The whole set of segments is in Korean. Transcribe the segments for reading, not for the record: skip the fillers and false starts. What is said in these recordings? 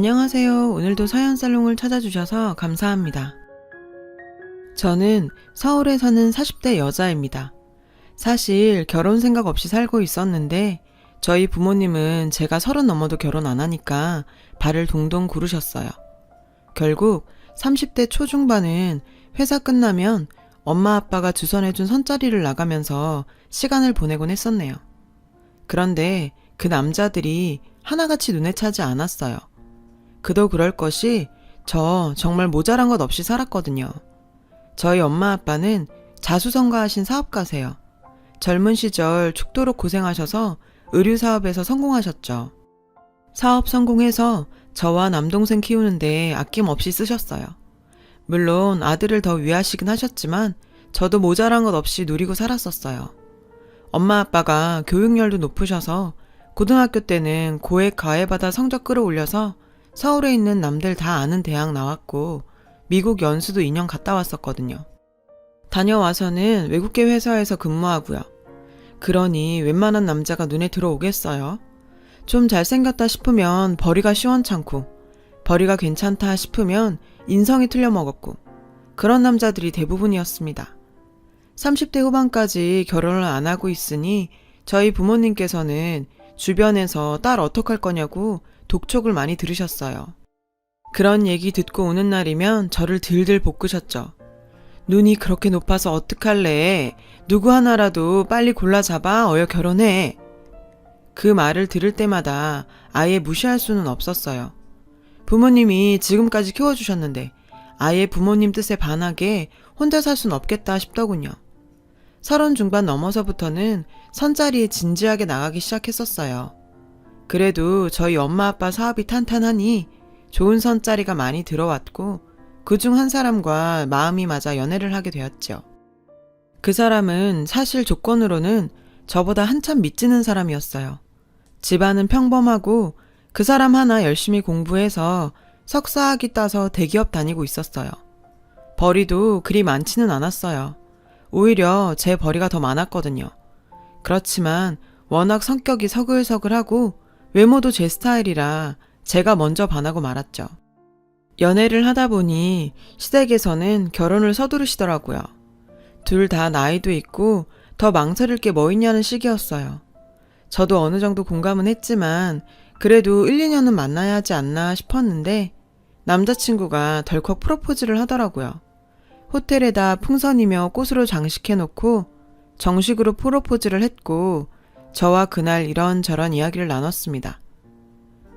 안녕하세요. 오늘도 사연살롱을 찾아주셔서 감사합니다. 저는 서울에 사는 40대 여자입니다. 사실 결혼 생각 없이 살고 있었는데 저희 부모님은 제가 30 넘어도 결혼 안 하니까 발을 동동 구르셨어요. 결국 30대 초중반은 회사 끝나면 엄마 아빠가 주선해준 선자리를 나가면서 시간을 보내곤 했었네요. 그런데 그 남자들이 하나같이 눈에 차지 않았어요. 그도 그럴 것이 저 정말 모자란 것 없이 살았거든요. 저희 엄마 아빠는 자수성가하신 사업가세요. 젊은 시절 죽도록 고생하셔서 의류 사업에서 성공하셨죠. 사업 성공해서 저와 남동생 키우는데 아낌없이 쓰셨어요. 물론 아들을 더 위하시긴 하셨지만 저도 모자란 것 없이 누리고 살았었어요. 엄마 아빠가 교육열도 높으셔서 고등학교 때는 고액 과외받아 성적 끌어올려서 서울에 있는 남들 다 아는 대학 나왔고 미국 연수도 2년 갔다 왔었거든요. 다녀와서는 외국계 회사에서 근무하고요. 그러니 웬만한 남자가 눈에 들어오겠어요? 좀 잘생겼다 싶으면 벌이가 시원찮고 벌이가 괜찮다 싶으면 인성이 틀려먹었고 그런 남자들이 대부분이었습니다. 30대 후반까지 결혼을 안 하고 있으니 저희 부모님께서는 주변에서 딸 어떡할 거냐고 독촉을 많이 들으셨어요. 그런 얘기 듣고 오는 날이면 저를 들들 볶으셨죠. 눈이 그렇게 높아서 어떡할래? 누구 하나라도 빨리 골라 잡아 어여 결혼해. 그 말을 들을 때마다 아예 무시할 수는 없었어요. 부모님이 지금까지 키워주셨는데 아예 부모님 뜻에 반하게 혼자 살 순 없겠다 싶더군요. 30 중반 넘어서부터는 선자리에 진지하게 나가기 시작했었어요. 그래도 저희 엄마 아빠 사업이 탄탄하니 좋은 선자리가 많이 들어왔고 그중 한 사람과 마음이 맞아 연애를 하게 되었죠. 그 사람은 사실 조건으로는 저보다 한참 밑지는 사람이었어요. 집안은 평범하고 그 사람 하나 열심히 공부해서 석사학위 따서 대기업 다니고 있었어요. 벌이도 그리 많지는 않았어요. 오히려 제 벌이가 더 많았거든요. 그렇지만 워낙 성격이 서글서글하고 외모도 제 스타일이라 제가 먼저 반하고 말았죠. 연애를 하다 보니 시댁에서는 결혼을 서두르시더라고요. 둘 다 나이도 있고 더 망설일 게 뭐 있냐는 시기였어요. 저도 어느 정도 공감은 했지만 그래도 1, 2년은 만나야 하지 않나 싶었는데 남자친구가 덜컥 프로포즈를 하더라고요. 호텔에다 풍선이며 꽃으로 장식해놓고 정식으로 프로포즈를 했고 저와 그날 이런저런 이야기를 나눴습니다.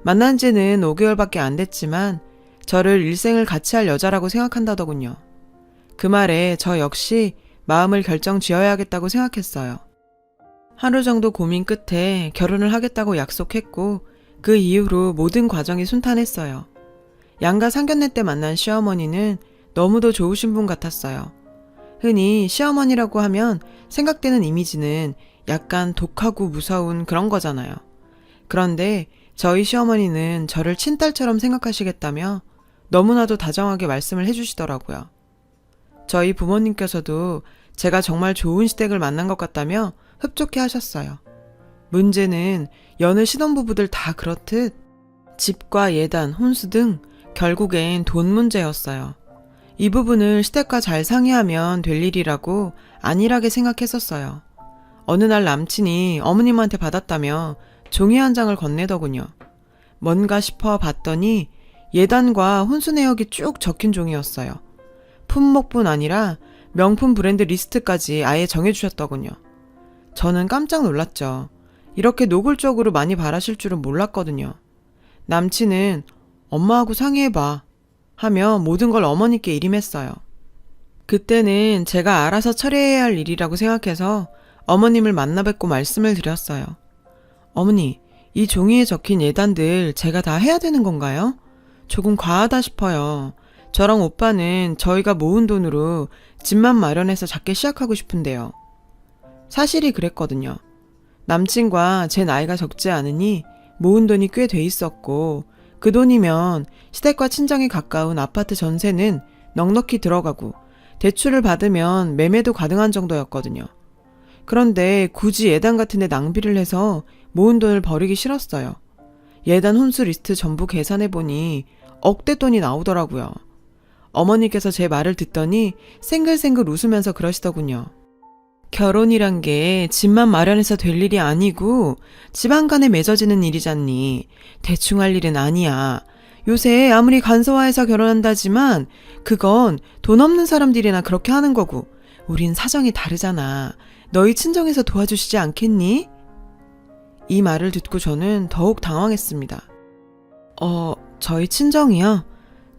만난 지는 5개월밖에 안 됐지만 저를 일생을 같이 할 여자라고 생각한다더군요. 그 말에 저 역시 마음을 결정 지어야겠다고 생각했어요. 하루 정도 고민 끝에 결혼을 하겠다고 약속했고 그 이후로 모든 과정이 순탄했어요. 양가 상견례 때 만난 시어머니는 너무도 좋으신 분 같았어요. 흔히 시어머니라고 하면 생각되는 이미지는 약간 독하고 무서운 그런 거잖아요. 그런데 저희 시어머니는 저를 친딸처럼 생각하시겠다며 너무나도 다정하게 말씀을 해주시더라고요. 저희 부모님께서도 제가 정말 좋은 시댁을 만난 것 같다며 흡족해 하셨어요. 문제는 여느 신혼부부들 다 그렇듯 집과 예단, 혼수 등 결국엔 돈 문제였어요. 이 부분을 시댁과 잘 상의하면 될 일이라고 안일하게 생각했었어요. 어느 날 남친이 어머님한테 받았다며 종이 한 장을 건네더군요. 뭔가 싶어 봤더니 예단과 혼수 내역이 쭉 적힌 종이었어요. 품목뿐 아니라 명품 브랜드 리스트까지 아예 정해주셨더군요. 저는 깜짝 놀랐죠. 이렇게 노골적으로 많이 바라실 줄은 몰랐거든요. 남친은 엄마하고 상의해봐 하며 모든 걸 어머니께 일임했어요. 그때는 제가 알아서 처리해야 할 일이라고 생각해서 어머님을 만나 뵙고 말씀을 드렸어요. 어머니, 이 종이에 적힌 예단들 제가 다 해야 되는 건가요? 조금 과하다 싶어요. 저랑 오빠는 저희가 모은 돈으로 집만 마련해서 작게 시작하고 싶은데요. 사실이 그랬거든요. 남친과 제 나이가 적지 않으니 모은 돈이 꽤 돼 있었고 그 돈이면 시댁과 친정에 가까운 아파트 전세는 넉넉히 들어가고 대출을 받으면 매매도 가능한 정도였거든요. 그런데 굳이 예단 같은 데 낭비를 해서 모은 돈을 버리기 싫었어요. 예단 혼수 리스트 전부 계산해보니 억대 돈이 나오더라고요. 어머니께서 제 말을 듣더니 생글생글 웃으면서 그러시더군요. 결혼이란 게 집만 마련해서 될 일이 아니고 집안 간에 맺어지는 일이잖니. 대충 할 일은 아니야. 요새 아무리 간소화해서 결혼한다지만 그건 돈 없는 사람들이나 그렇게 하는 거고 우린 사정이 다르잖아. 너희 친정에서 도와주시지 않겠니? 이 말을 듣고 저는 더욱 당황했습니다. 저희 친정이요?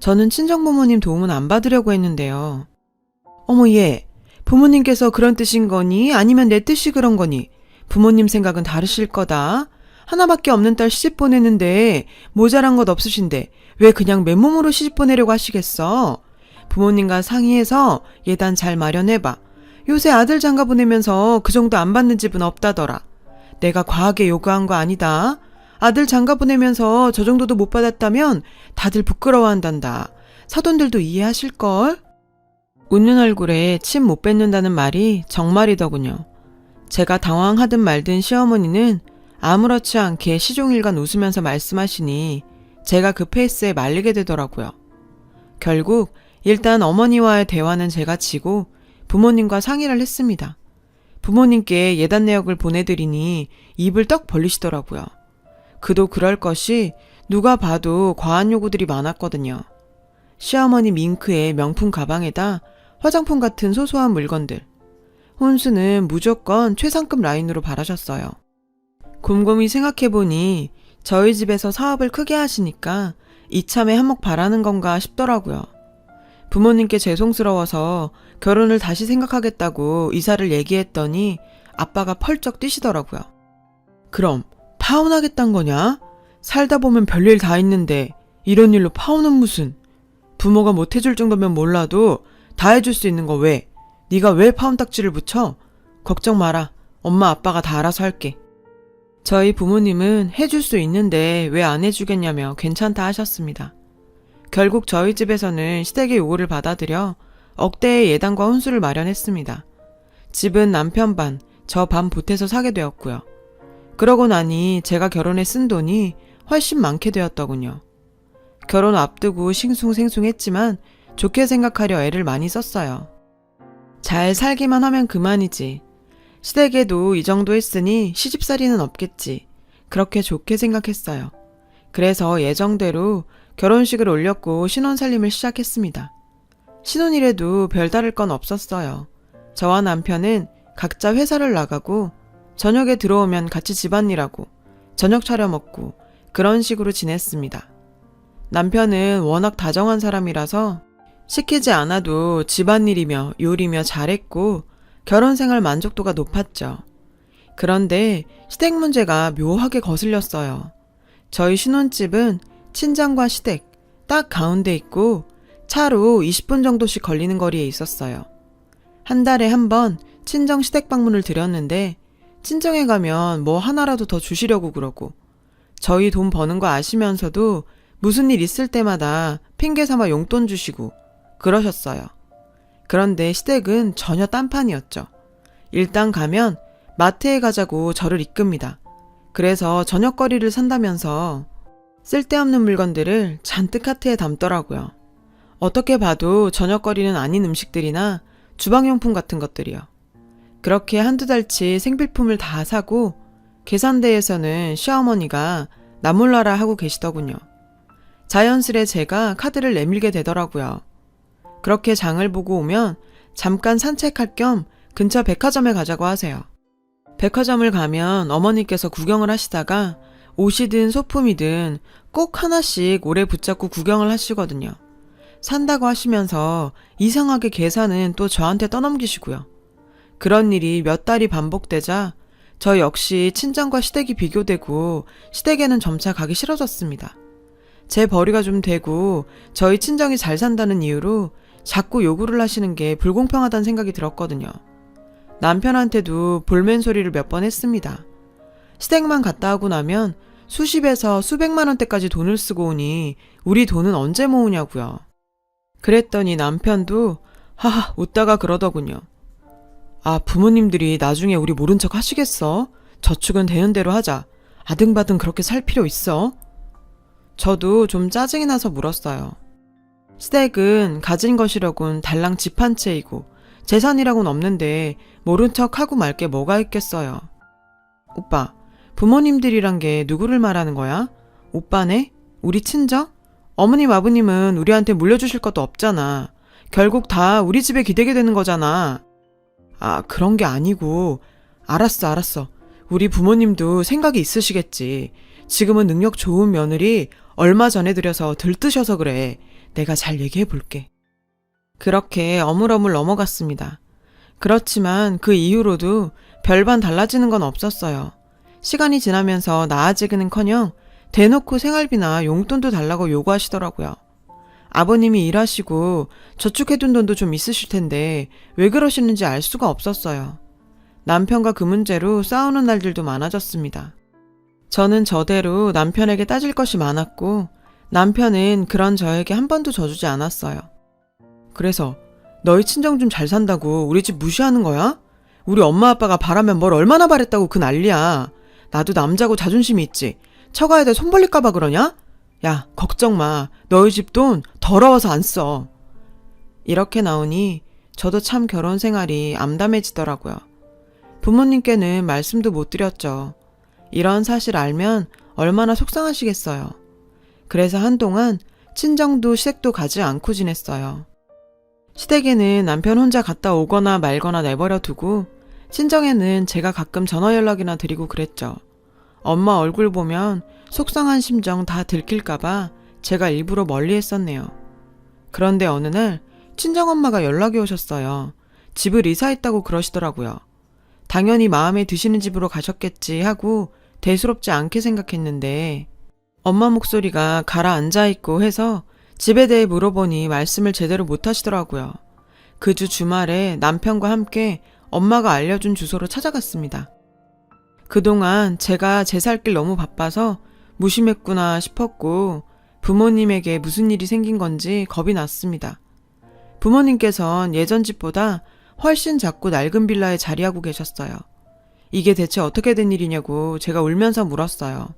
저는 친정부모님 도움은 안 받으려고 했는데요. 어머 얘, 부모님께서 그런 뜻인 거니? 아니면 내 뜻이 그런 거니? 부모님 생각은 다르실 거다. 하나밖에 없는 딸 시집 보내는데 모자란 것 없으신데 왜 그냥 맨몸으로 시집 보내려고 하시겠어? 부모님과 상의해서 예단 잘 마련해봐. 요새 아들 장가 보내면서 그 정도 안 받는 집은 없다더라. 내가 과하게 요구한 거 아니다. 아들 장가 보내면서 저 정도도 못 받았다면 다들 부끄러워한단다. 사돈들도 이해하실걸? 웃는 얼굴에 침 못 뱉는다는 말이 정말이더군요. 제가 당황하든 말든 시어머니는 아무렇지 않게 시종일관 웃으면서 말씀하시니 제가 그 페이스에 말리게 되더라고요. 결국 일단 어머니와의 대화는 제가 지고 부모님과 상의를 했습니다. 부모님께 예단 내역을 보내드리니 입을 떡 벌리시더라고요. 그도 그럴 것이 누가 봐도 과한 요구들이 많았거든요. 시어머니 밍크의 명품 가방에다 화장품 같은 소소한 물건들. 혼수는 무조건 최상급 라인으로 바라셨어요. 곰곰이 생각해보니 저희 집에서 사업을 크게 하시니까 이참에 한몫 바라는 건가 싶더라고요. 부모님께 죄송스러워서 결혼을 다시 생각하겠다고 이사를 얘기했더니 아빠가 펄쩍 뛰시더라고요. 그럼 파혼하겠단 거냐? 살다 보면 별일 다 있는데 이런 일로 파혼은 무슨. 부모가 못 해줄 정도면 몰라도 다 해줄 수 있는 거 왜? 네가 왜 파혼 딱지를 붙여? 걱정 마라. 엄마 아빠가 다 알아서 할게. 저희 부모님은 해줄 수 있는데 왜 안 해주겠냐며 괜찮다 하셨습니다. 결국 저희 집에서는 시댁의 요구를 받아들여 억대의 예단과 혼수를 마련했습니다. 집은 남편 반, 저 반 보태서 사게 되었고요. 그러고 나니 제가 결혼에 쓴 돈이 훨씬 많게 되었더군요. 결혼 앞두고 싱숭생숭했지만 좋게 생각하려 애를 많이 썼어요. 잘 살기만 하면 그만이지. 시댁에도 이 정도 했으니 시집살이는 없겠지. 그렇게 좋게 생각했어요. 그래서 예정대로 결혼식을 올렸고 신혼살림을 시작했습니다. 신혼일에도 별다를 건 없었어요. 저와 남편은 각자 회사를 나가고 저녁에 들어오면 같이 집안일하고 저녁 차려 먹고 그런 식으로 지냈습니다. 남편은 워낙 다정한 사람이라서 시키지 않아도 집안일이며 요리며 잘했고 결혼생활 만족도가 높았죠. 그런데 시댁 문제가 묘하게 거슬렸어요. 저희 신혼집은 친정과 시댁 딱 가운데 있고 차로 20분 정도씩 걸리는 거리에 있었어요. 한 달에 한 번 친정 시댁 방문을 드렸는데 친정에 가면 뭐 하나라도 더 주시려고 그러고 저희 돈 버는 거 아시면서도 무슨 일 있을 때마다 핑계 삼아 용돈 주시고 그러셨어요. 그런데 시댁은 전혀 딴판이었죠. 일단 가면 마트에 가자고 저를 이끕니다. 그래서 저녁거리를 산다면서 쓸데없는 물건들을 잔뜩 카트에 담더라고요. 어떻게 봐도 저녁거리는 아닌 음식들이나 주방용품 같은 것들이요. 그렇게 한두 달치 생필품을 다 사고 계산대에서는 시어머니가 나 몰라라 하고 계시더군요. 자연스레 제가 카드를 내밀게 되더라고요. 그렇게 장을 보고 오면 잠깐 산책할 겸 근처 백화점에 가자고 하세요. 백화점을 가면 어머니께서 구경을 하시다가 옷이든 소품이든 꼭 하나씩 오래 붙잡고 구경을 하시거든요. 산다고 하시면서 이상하게 계산은 또 저한테 떠넘기시고요. 그런 일이 몇 달이 반복되자 저 역시 친정과 시댁이 비교되고 시댁에는 점차 가기 싫어졌습니다. 제 벌이가 좀 되고 저희 친정이 잘 산다는 이유로 자꾸 요구를 하시는 게 불공평하다는 생각이 들었거든요. 남편한테도 볼멘 소리를 몇 번 했습니다. 시댁만 갔다 오고 나면 수십에서 수백만 원대까지 돈을 쓰고 오니 우리 돈은 언제 모으냐고요. 그랬더니 남편도 하하 웃다가 그러더군요. 아, 부모님들이 나중에 우리 모른 척 하시겠어? 저축은 되는 대로 하자. 아등바등 그렇게 살 필요 있어? 저도 좀 짜증이 나서 물었어요. 시댁은 가진 것이라곤 달랑 집 한 채이고 재산이라곤 없는데 모른 척하고 말 게 뭐가 있겠어요. 오빠, 부모님들이란 게 누구를 말하는 거야? 오빠네? 우리 친정? 어머님 아버님은 우리한테 물려주실 것도 없잖아. 결국 다 우리 집에 기대게 되는 거잖아. 아, 그런 게 아니고. 알았어. 우리 부모님도 생각이 있으시겠지. 지금은 능력 좋은 며느리 얼마 전에 들여서 들뜨셔서 그래. 내가 잘 얘기해 볼게. 그렇게 어물어물 넘어갔습니다. 그렇지만 그 이후로도 별반 달라지는 건 없었어요. 시간이 지나면서 나아지기는커녕 대놓고 생활비나 용돈도 달라고 요구하시더라고요. 아버님이 일하시고 저축해둔 돈도 좀 있으실 텐데 왜 그러시는지 알 수가 없었어요. 남편과 그 문제로 싸우는 날들도 많아졌습니다. 저는 저대로 남편에게 따질 것이 많았고 남편은 그런 저에게 한 번도 져주지 않았어요. 그래서 너희 친정 좀 잘 산다고 우리 집 무시하는 거야? 우리 엄마 아빠가 바라면 뭘 얼마나 바랬다고 그 난리야. 나도 남자고 자존심이 있지. 처가에 대해 손 벌릴까봐 그러냐? 야, 걱정 마. 너희 집 돈 더러워서 안 써. 이렇게 나오니 저도 참 결혼 생활이 암담해지더라고요. 부모님께는 말씀도 못 드렸죠. 이런 사실 알면 얼마나 속상하시겠어요. 그래서 한동안 친정도 시댁도 가지 않고 지냈어요. 시댁에는 남편 혼자 갔다 오거나 말거나 내버려 두고 친정에는 제가 가끔 전화 연락이나 드리고 그랬죠. 엄마 얼굴 보면 속상한 심정 다 들킬까봐 제가 일부러 멀리 했었네요. 그런데 어느 날 친정엄마가 연락이 오셨어요. 집을 이사했다고 그러시더라고요. 당연히 마음에 드시는 집으로 가셨겠지 하고 대수롭지 않게 생각했는데 엄마 목소리가 가라앉아 있고 해서 집에 대해 물어보니 말씀을 제대로 못 하시더라고요. 그 주 주말에 남편과 함께 엄마가 알려준 주소로 찾아갔습니다. 그동안 제가 제 살 길 너무 바빠서 무심했구나 싶었고 부모님에게 무슨 일이 생긴 건지 겁이 났습니다. 부모님께선 예전 집보다 훨씬 작고 낡은 빌라에 자리하고 계셨어요. 이게 대체 어떻게 된 일이냐고 제가 울면서 물었어요.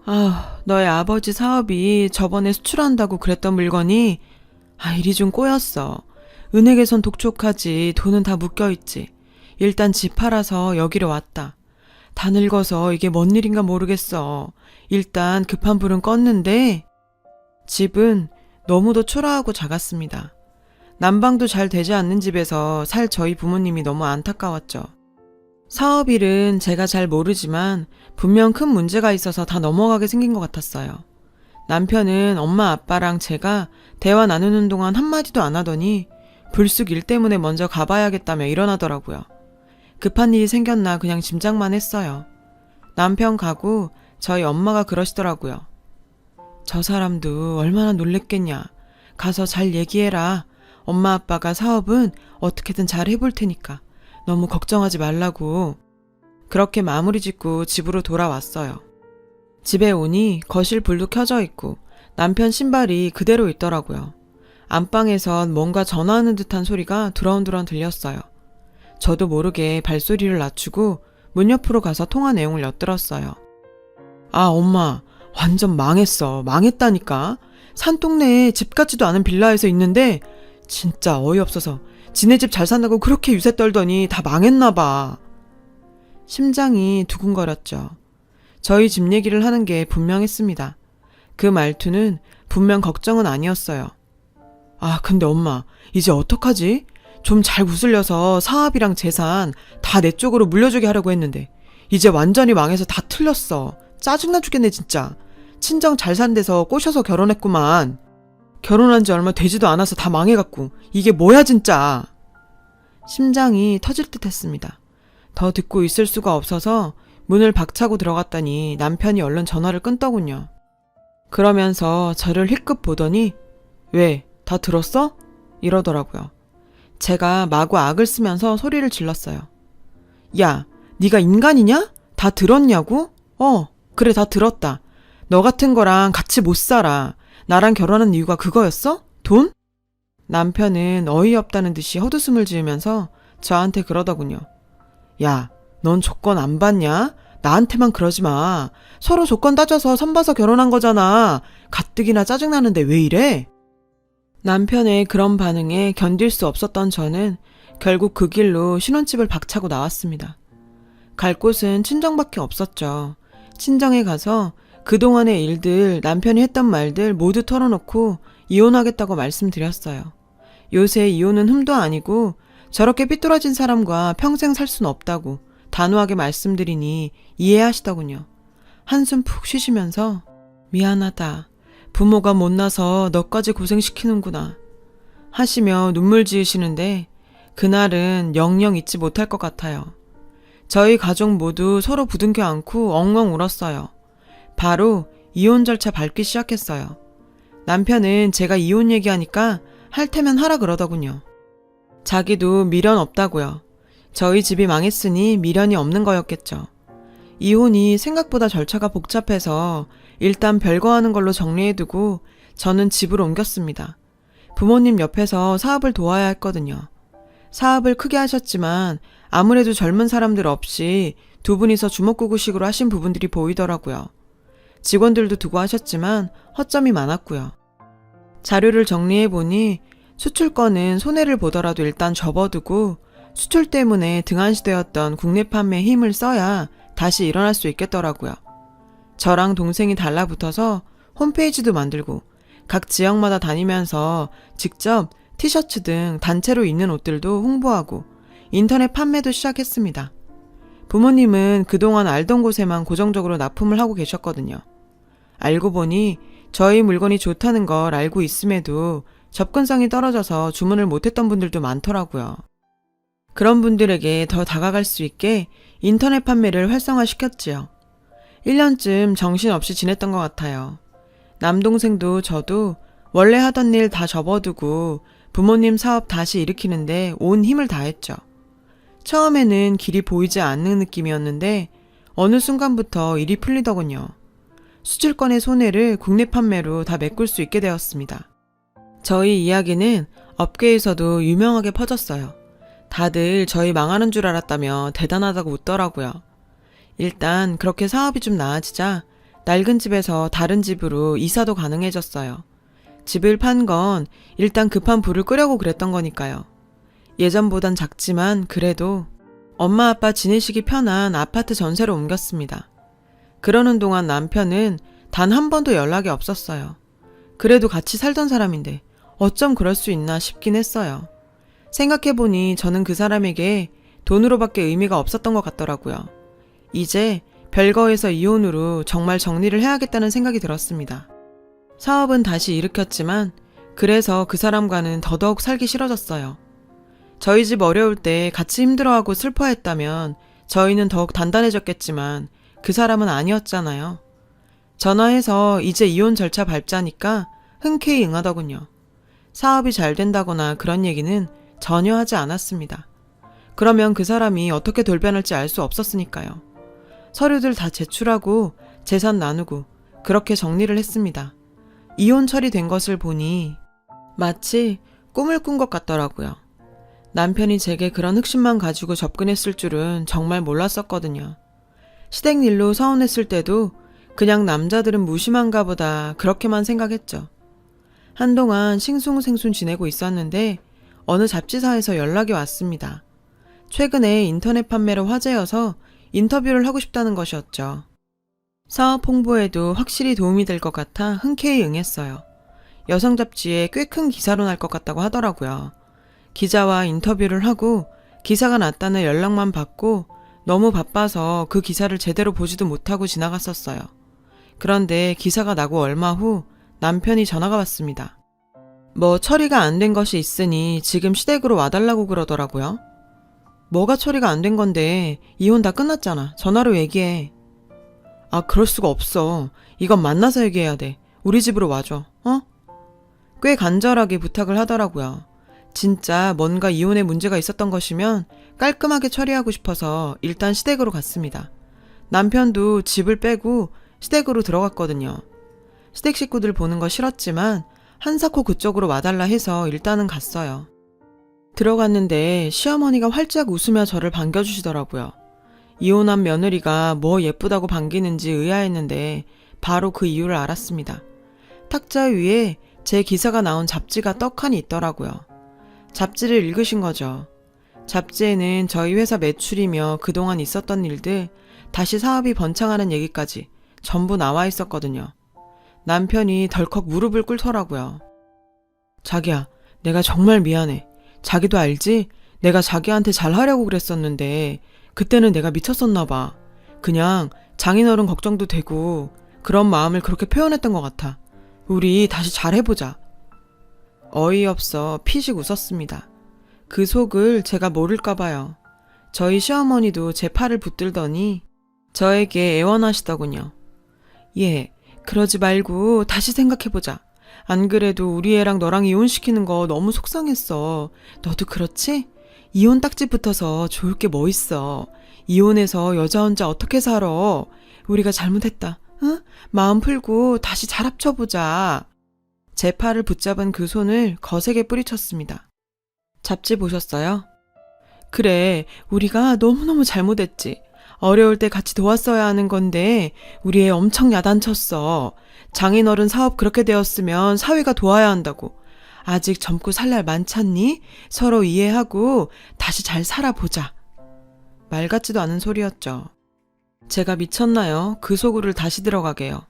아, 너의 아버지 사업이 저번에 수출한다고 그랬던 물건이 일이 좀 꼬였어. 은행에선 독촉하지 돈은 다 묶여있지. 일단 집 팔아서 여기로 왔다. 다 늙어서 이게 뭔 일인가 모르겠어. 일단 급한 불은 껐는데 집은 너무도 초라하고 작았습니다. 난방도 잘 되지 않는 집에서 살 저희 부모님이 너무 안타까웠죠. 사업일은 제가 잘 모르지만 분명 큰 문제가 있어서 다 넘어가게 생긴 것 같았어요. 남편은 엄마 아빠랑 제가 대화 나누는 동안 한마디도 안 하더니 불쑥 일 때문에 먼저 가봐야겠다며 일어나더라고요. 급한 일이 생겼나 그냥 짐작만 했어요. 남편 가고 저희 엄마가 그러시더라고요. 저 사람도 얼마나 놀랬겠냐. 가서 잘 얘기해라. 엄마 아빠가 사업은 어떻게든 잘 해볼 테니까. 너무 걱정하지 말라고. 그렇게 마무리 짓고 집으로 돌아왔어요. 집에 오니 거실 불도 켜져 있고 남편 신발이 그대로 있더라고요. 안방에선 뭔가 전화하는 듯한 소리가 두런두런 들렸어요. 저도 모르게 발소리를 낮추고 문 옆으로 가서 통화 내용을 엿들었어요. 아, 엄마, 완전 망했어. 망했다니까. 산동네에 집 같지도 않은 빌라에서 있는데 진짜 어이없어서 지네 집 잘 산다고 그렇게 유세 떨더니 다 망했나봐. 심장이 두근거렸죠. 저희 집 얘기를 하는 게 분명했습니다. 그 말투는 분명 걱정은 아니었어요. 아, 근데 엄마, 이제 어떡하지? 좀 잘 구슬려서 사업이랑 재산 다 내 쪽으로 물려주게 하려고 했는데 이제 완전히 망해서 다 틀렸어. 짜증나 죽겠네 진짜. 친정 잘 산 데서 꼬셔서 결혼했구만. 결혼한 지 얼마 되지도 않아서 다 망해갖고 이게 뭐야 진짜. 심장이 터질 듯 했습니다. 더 듣고 있을 수가 없어서 문을 박차고 들어갔더니 남편이 얼른 전화를 끊더군요. 그러면서 저를 힐끗 보더니 왜? 다 들었어? 이러더라고요. 제가 마구 악을 쓰면서 소리를 질렀어요. 야, 네가 인간이냐? 다 들었냐고? 그래 다 들었다. 너 같은 거랑 같이 못 살아. 나랑 결혼한 이유가 그거였어? 돈? 남편은 어이없다는 듯이 헛웃음을 지으면서 저한테 그러더군요. 야, 넌 조건 안 받냐? 나한테만 그러지 마. 서로 조건 따져서 선봐서 결혼한 거잖아. 가뜩이나 짜증나는데 왜 이래? 남편의 그런 반응에 견딜 수 없었던 저는 결국 그 길로 신혼집을 박차고 나왔습니다. 갈 곳은 친정밖에 없었죠. 친정에 가서 그동안의 일들, 남편이 했던 말들 모두 털어놓고 이혼하겠다고 말씀드렸어요. 요새 이혼은 흠도 아니고 저렇게 삐뚤어진 사람과 평생 살 순 없다고 단호하게 말씀드리니 이해하시더군요. 한숨 푹 쉬시면서 미안하다. 부모가 못나서 너까지 고생시키는구나 하시며 눈물 지으시는데 그날은 영영 잊지 못할 것 같아요. 저희 가족 모두 서로 부둥켜 안고 엉엉 울었어요. 바로 이혼 절차 밟기 시작했어요. 남편은 제가 이혼 얘기하니까 할 테면 하라 그러더군요. 자기도 미련 없다고요. 저희 집이 망했으니 미련이 없는 거였겠죠. 이혼이 생각보다 절차가 복잡해서 일단 별거하는 걸로 정리해두고 저는 집으로 옮겼습니다. 부모님 옆에서 사업을 도와야 했거든요. 사업을 크게 하셨지만 아무래도 젊은 사람들 없이 두 분이서 주먹구구식으로 하신 부분들이 보이더라고요. 직원들도 두고 하셨지만 허점이 많았고요. 자료를 정리해보니 수출권은 손해를 보더라도 일단 접어두고 수출 때문에 등한시되었던 국내 판매에 힘을 써야 다시 일어날 수 있겠더라고요. 저랑 동생이 달라붙어서 홈페이지도 만들고 각 지역마다 다니면서 직접 티셔츠 등 단체로 입는 옷들도 홍보하고 인터넷 판매도 시작했습니다. 부모님은 그동안 알던 곳에만 고정적으로 납품을 하고 계셨거든요. 알고 보니 저희 물건이 좋다는 걸 알고 있음에도 접근성이 떨어져서 주문을 못했던 분들도 많더라고요. 그런 분들에게 더 다가갈 수 있게 인터넷 판매를 활성화시켰지요. 1년쯤 정신없이 지냈던 것 같아요. 남동생도 저도 원래 하던 일 다 접어두고 부모님 사업 다시 일으키는데 온 힘을 다했죠. 처음에는 길이 보이지 않는 느낌이었는데 어느 순간부터 일이 풀리더군요. 수출권의 손해를 국내 판매로 다 메꿀 수 있게 되었습니다. 저희 이야기는 업계에서도 유명하게 퍼졌어요. 다들 저희 망하는 줄 알았다며 대단하다고 웃더라고요. 일단 그렇게 사업이 좀 나아지자 낡은 집에서 다른 집으로 이사도 가능해졌어요. 집을 판 건 일단 급한 불을 끄려고 그랬던 거니까요. 예전보단 작지만 그래도 엄마 아빠 지내시기 편한 아파트 전세로 옮겼습니다. 그러는 동안 남편은 단 한 번도 연락이 없었어요. 그래도 같이 살던 사람인데 어쩜 그럴 수 있나 싶긴 했어요. 생각해보니 저는 그 사람에게 돈으로밖에 의미가 없었던 것 같더라고요. 이제 별거에서 이혼으로 정말 정리를 해야겠다는 생각이 들었습니다. 사업은 다시 일으켰지만 그래서 그 사람과는 더더욱 살기 싫어졌어요. 저희 집 어려울 때 같이 힘들어하고 슬퍼했다면 저희는 더욱 단단해졌겠지만 그 사람은 아니었잖아요. 전화해서 이제 이혼 절차 밟자니까 흔쾌히 응하더군요. 사업이 잘 된다거나 그런 얘기는 전혀 하지 않았습니다. 그러면 그 사람이 어떻게 돌변할지 알 수 없었으니까요. 서류들 다 제출하고 재산 나누고 그렇게 정리를 했습니다. 이혼 처리된 것을 보니 마치 꿈을 꾼 것 같더라고요. 남편이 제게 그런 흑심만 가지고 접근했을 줄은 정말 몰랐었거든요. 시댁 일로 서운했을 때도 그냥 남자들은 무심한가 보다 그렇게만 생각했죠. 한동안 싱숭생숭 지내고 있었는데 어느 잡지사에서 연락이 왔습니다. 최근에 인터넷 판매로 화제여서 인터뷰를 하고 싶다는 것이었죠. 사업 홍보에도 확실히 도움이 될 것 같아 흔쾌히 응했어요. 여성 잡지에 꽤 큰 기사로 날 것 같다고 하더라고요. 기자와 인터뷰를 하고 기사가 났다는 연락만 받고 너무 바빠서 그 기사를 제대로 보지도 못하고 지나갔었어요. 그런데 기사가 나고 얼마 후 남편이 전화가 왔습니다. 뭐 처리가 안 된 것이 있으니 지금 시댁으로 와달라고 그러더라고요. 뭐가 처리가 안 된 건데 이혼 다 끝났잖아. 전화로 얘기해. 아, 그럴 수가 없어. 이건 만나서 얘기해야 돼. 우리 집으로 와줘. 어? 꽤 간절하게 부탁을 하더라고요. 진짜 뭔가 이혼에 문제가 있었던 것이면 깔끔하게 처리하고 싶어서 일단 시댁으로 갔습니다. 남편도 집을 빼고 시댁으로 들어갔거든요. 시댁 식구들 보는 거 싫었지만 한사코 그쪽으로 와달라 해서 일단은 갔어요. 들어갔는데 시어머니가 활짝 웃으며 저를 반겨주시더라고요. 이혼한 며느리가 뭐 예쁘다고 반기는지 의아했는데 바로 그 이유를 알았습니다. 탁자 위에 제 기사가 나온 잡지가 떡하니 있더라고요. 잡지를 읽으신 거죠. 잡지에는 저희 회사 매출이며 그동안 있었던 일들, 다시 사업이 번창하는 얘기까지 전부 나와 있었거든요. 남편이 덜컥 무릎을 꿇더라고요. 자기야, 내가 정말 미안해. 자기도 알지? 내가 자기한테 잘하려고 그랬었는데 그때는 내가 미쳤었나 봐. 그냥 장인어른 걱정도 되고 그런 마음을 그렇게 표현했던 것 같아. 우리 다시 잘해보자. 어이없어 피식 웃었습니다. 그 속을 제가 모를까 봐요. 저희 시어머니도 제 팔을 붙들더니 저에게 애원하시더군요. 예, 그러지 말고 다시 생각해보자. 안 그래도 우리 애랑 너랑 이혼시키는 거 너무 속상했어. 너도 그렇지? 이혼 딱지 붙어서 좋을 게 뭐 있어. 이혼해서 여자 혼자 어떻게 살아. 우리가 잘못했다. 응? 마음 풀고 다시 잘 합쳐보자. 제 팔을 붙잡은 그 손을 거세게 뿌리쳤습니다. 잡지 보셨어요? 그래, 우리가 너무너무 잘못했지. 어려울 때 같이 도왔어야 하는 건데 우리 애 엄청 야단쳤어. 장인어른 사업 그렇게 되었으면 사위가 도와야 한다고. 아직 젊고 살 날 많잖니? 서로 이해하고 다시 잘 살아보자. 말 같지도 않은 소리였죠. 제가 미쳤나요? 그 속으로 다시 들어가게요.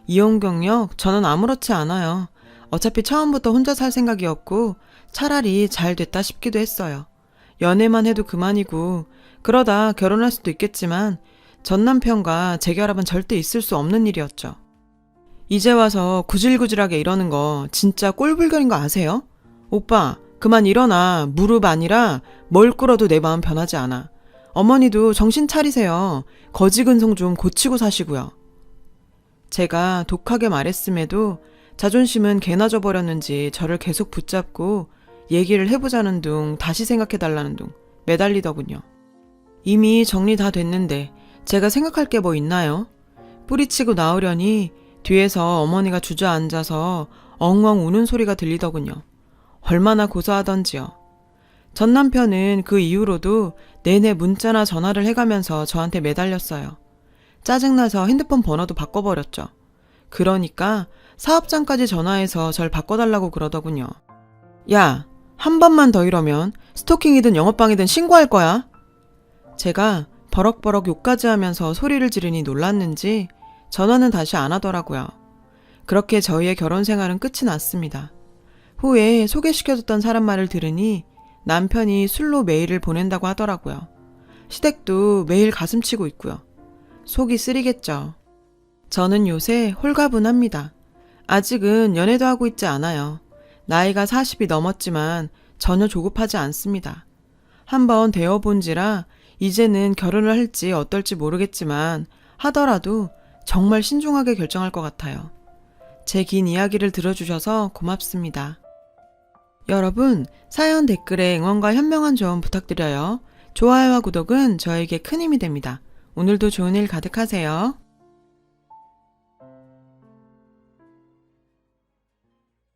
이혼 경력 저는 아무렇지 않아요. 어차피 처음부터 혼자 살 생각이었고 차라리 잘 됐다 싶기도 했어요. 연애만 해도 그만이고 그러다 결혼할 수도 있겠지만 전 남편과 재결합은 절대 있을 수 없는 일이었죠. 이제 와서 구질구질하게 이러는 거 진짜 꼴불견인 거 아세요? 오빠, 그만 일어나. 무릎 아니라 뭘 꿇어도 내 마음 변하지 않아. 어머니도 정신 차리세요. 거지근성 좀 고치고 사시고요. 제가 독하게 말했음에도 자존심은 개나 져버렸는지 저를 계속 붙잡고 얘기를 해보자는 둥 다시 생각해달라는 둥 매달리더군요. 이미 정리 다 됐는데 제가 생각할 게 뭐 있나요? 뿌리치고 나오려니 뒤에서 어머니가 주저앉아서 엉엉 우는 소리가 들리더군요. 얼마나 고소하던지요. 전 남편은 그 이후로도 내내 문자나 전화를 해가면서 저한테 매달렸어요. 짜증나서 핸드폰 번호도 바꿔버렸죠. 그러니까 사업장까지 전화해서 절 바꿔달라고 그러더군요. 야, 한 번만 더 이러면 스토킹이든 영업방이든 신고할 거야. 제가 버럭버럭 욕까지 하면서 소리를 지르니 놀랐는지 전화는 다시 안 하더라고요. 그렇게 저희의 결혼 생활은 끝이 났습니다. 후에 소개시켜줬던 사람 말을 들으니 남편이 술로 메일을 보낸다고 하더라고요. 시댁도 매일 가슴치고 있고요. 속이 쓰리겠죠. 저는 요새 홀가분합니다. 아직은 연애도 하고 있지 않아요. 나이가 40이 넘었지만 전혀 조급하지 않습니다. 한번 되어본지라 이제는 결혼을 할지 어떨지 모르겠지만 하더라도 정말 신중하게 결정할 것 같아요. 제 긴 이야기를 들어주셔서 고맙습니다. 여러분, 사연 댓글에 응원과 현명한 조언 부탁드려요. 좋아요와 구독은 저에게 큰 힘이 됩니다. 오늘도 좋은 일 가득하세요.